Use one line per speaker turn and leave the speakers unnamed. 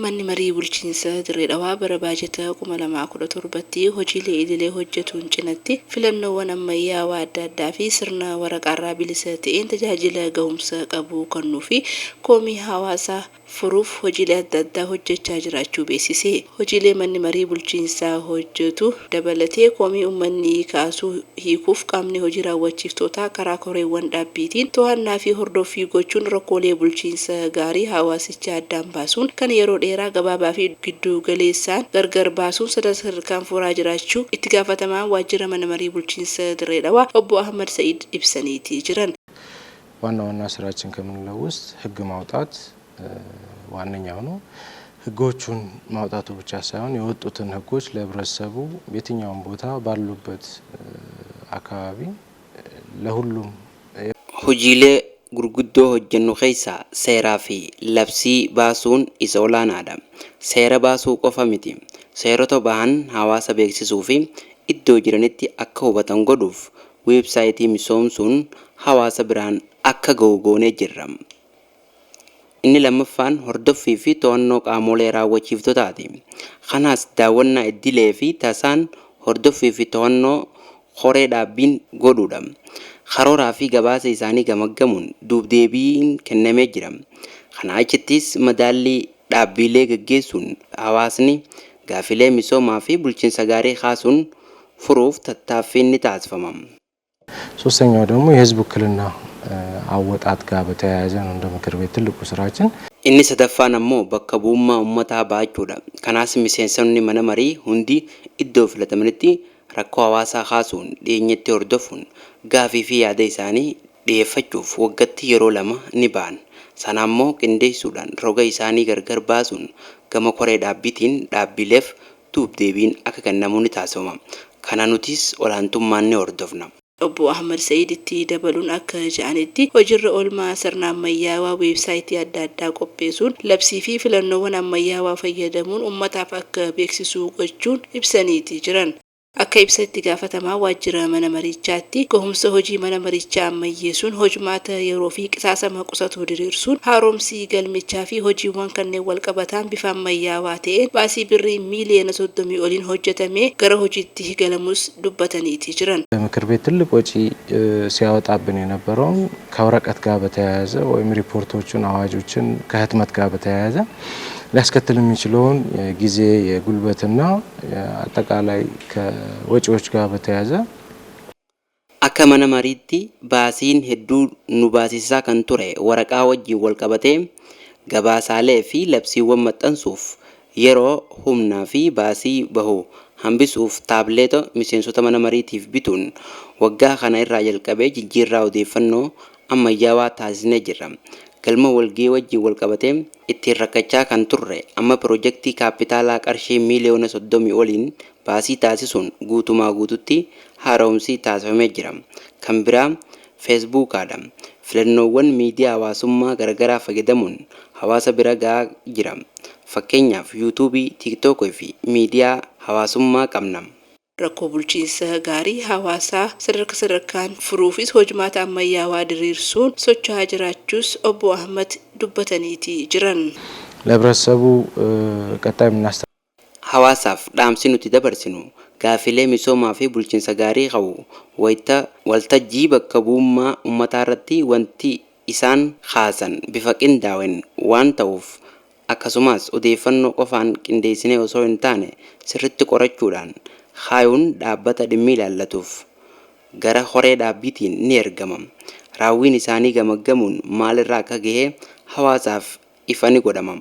Manni marii bulchiinsa Dirree Dhawaa bara baajata 2017tti hojiilee idilee hojjetuun cinatti filannoowwan ammayyaawaa adda addaa fi sirna waraqaarraa bilisa ta'een tajaajila gahumsa qabu kennuu fi komii hawaasaa furuuf hojiilee adda addaa hojjechaa jiraachuu beeksise. Hojiilee manni marii bulchiinsaa hojjetu dabalatee komii uummanni kaasuu hiikuuf qaamni hojii raawwachiiftootaa karaa koreewwan dhaabbiitiin to'annaa fi hordoffii gochuun rakkoolee bulchiinsa gaarii hawaasichaa addaan baasuun kan yeroo dheeraa gabaabaa fi giddu galeessaan gargar baasuun sadarkaan furaa jiraachuu itti gaafatamaan waajjira mana marii bulchiinsa Dirree Dhawaa obbo Ahmad Sa'iid ibsaniiti jiran.
ዋና ስራችን ከምንለው ውስጥ ህግ ማውጣት ዋነኛው ነው። ህጎቹን ማውጣቱ ብቻ ሳይሆን የወጡትን ህጎች ለህብረተሰቡ የትኛውም ቦታ ባሉበት አካባቢ ለሁሉም
hojiilee gurguddoo hojjennu keessa seeraa fi labsii baasuun isa olaanaadha. Seera baasuu qofa miti. Seerota bahan hawaasa beeksisuu fi iddoo jiranitti akka hubatan godhuuf weebsaayitii misoomsuun hawaasa biraan akka ga'u goonee jirra. Inni lammaffaan hordoffii fi to'annoo qaamolee raawwachiiftotaati. Kanaas daawwannaa idilee fi tasaan hordoffii fi to'annoo koree dhaabbiin godhuudha. Karooraa fi gabaasa isaanii gamaggamuun duubdeebiin kennamee jira. Kana achittis madaallii dhaabbilee gaggeessuun hawaasni gaafilee misoomaa fi bulchiinsa gaarii kaasuun furuuf tattaaffiin ni taasifama.
ሶስተኛው ደግሞ የህዝብ ውክልና አወጣት ጋር በተያያዘ ነው እንደ ምክር ቤት ትልቁ ስራችን።
Inni sadaffaan ammoo bakka bu'ummaa uummataa baachuudha. Kanaas miseensonni mana marii hundi iddoo filatamanitti rakkoo hawaasaa kaasuun dhiyeenyatti hordofuun gaafii fi yaada isaanii dhiyeeffachuuf waggaatti yeroo 2 ni ba'an. Sana ammoo qindeessuudhaan roga isaanii gargar baasuun gama koree dhaabbiitiin dhaabbileef duubdeebiin akka kennamu ni taasifama. Kana nutis olaantummaan ni hordofna.
Obbo Ahmad Sa'iid itti dabaluun akka jedhanitti hojiirra oolmaa sirna ammayyaawaa weebsaayitii adda addaa qopheessuun labsii fi filannoowwan ammayyaawaa fayyadamuun uummataaf akka beeksisuu gochuun ibsaniiti jiran. Akka ibsa itti gaafatamaa waajjira mana marichaatti gahumsa hojii mana marichaa ammayyeessuun hojimaata yeroo fi qisaasama qusatu diriirsuun haaromsii galmichaa fi hojiiwwan kanneen wal qabataan bifa ammayyaawaa ta'een baasii birrii miiliyoona 30 oliin hojjetamee gara hojiitti galamus dubbataniiti jiran.
ምክር ቤት ትልቅ ወጪ ሲያወጣብን የነበረው ከወረቀት ጋር በተያያዘ ወይም ሪፖርቶችን አዋጆችን ከህትመት ጋር በተያያዘ ሊያስከትል የሚችለውን ጊዜ የጉልበትና አጠቃላይ ከወጪዎች ጋር በተያያዘ
akka mana mariitti baasiin hedduu nu baasisaa kan ture waraqaa wajjin wal qabatee gabaasaalee fi labsiiwwan maxxansuuf yeroo humnaa fi baasii bahu hambisuuf taableeta miseensota mana mariitiif bituun waggaa kana irraa jalqabee jijjiirraa odeeffannoo ammayyaawaa taasisnee jirra. Galma walgee wajjin wal qabatee ittiin rakkachaa kan turre amma piroojeektii kaapitaalaa qarshii miiliyoona 30 oliin baasii taasisuun guutumaa guututti haaromsii taasifamee jira. Kan biraa feesbuukaadha. Filannoowwan miidiyaa hawaasummaa garagaraa fayyadamuun hawaasa bira gahaa jira. Fakkeenyaaf yuutuubii, tiiktookii fi miidiyaa hawaasummaa qabna.
Rakkoo bulchiinsa gaarii hawaasaa sadarkaan furuufis hojimaata ammayyaawaa diriirsuun socho'aa jiraachuus obbo Ahmad dubbataniiti jiran.
ለህብረተሰቡ ቀጣይ ምናስተ
Hawaasaaf dhaamsi nuti dabarsinu gaafilee misoomaa fi bulchiinsa gaarii qabu wayita waltajjii bakka bu'ummaa uummataa irratti wanti isaan kaasan bifa qindaa'een waan ta'uuf akkasumas odeeffannoo qofaan qindeessinee osoo hin taane sirriitti qorachuudhaan haayuun dhaabbata dhimmi ilaallatuuf gara koree dhaabbiitiin ni ergama. Raawwiin isaanii gamaggamuun maalirraa akka gahee hawaasaaf ifa ni godhama.